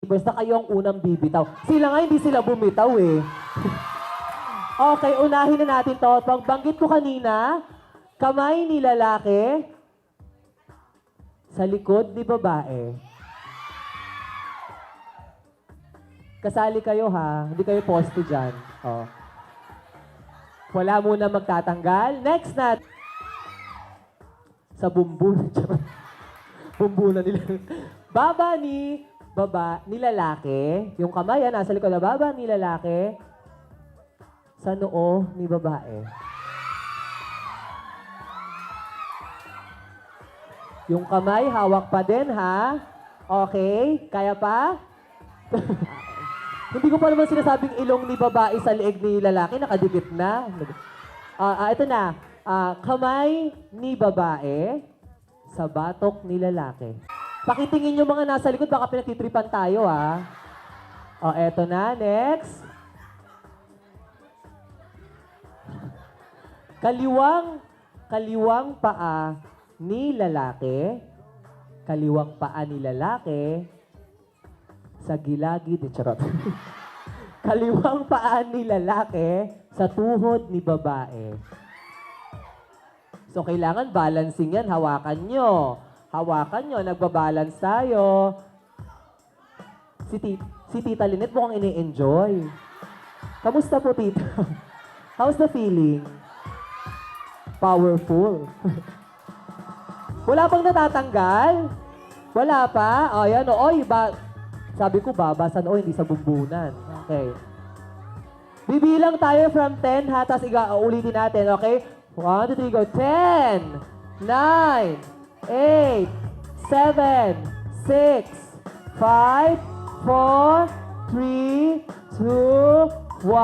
basta kayo ang unang bibitaw. Sila nga, hindi sila bumitaw eh. Okay, unahin na natin to. Pagbanggit ko kanina, kamay ni lalaki sa likod ni babae. Kasali kayo ha, hindi kayo poste dyan. Oh. Wala muna magtatanggal. Next na. Sa bumbun. Bumbunan nila. Baba ni lalaki. Yung kamay nasa likod na baba ni lalaki. Sa noo ni babae. Yung kamay, hawak pa din, ha? Okay? Kaya pa? Hindi ko pa naman sinasabing ilong ni babae sa leeg ni lalaki. Nakadikit na. Ito na. Kamay ni babae sa batok ni lalaki. Pakitingin yung mga nasa likod. Baka pinagtitripan tayo, ha? Eto na. Next. Kaliwang paa ni lalaki. Kaliwang paa ni lalaki sa gilagid. Charot. Kaliwang paa ni lalaki sa tuhod ni babae. So, kailangan balancing yan. Hawakan nyo. Hawakan nyo. Nagbabalance tayo. Si Tita Lynette mukhang ini-enjoy. Kamusta po, Tita? How's the feeling? Powerful. Wala pang natatanggal? Wala pa? Ayan, oy, sabi ko babasan, hindi sa bumbunan. Okay. Bibilang tayo from 10, ha? Tapos ulitin natin, okay? 1, 2, 3, go. 10, 9, 8, 7, 6, 5, 4, 3, 2, 1.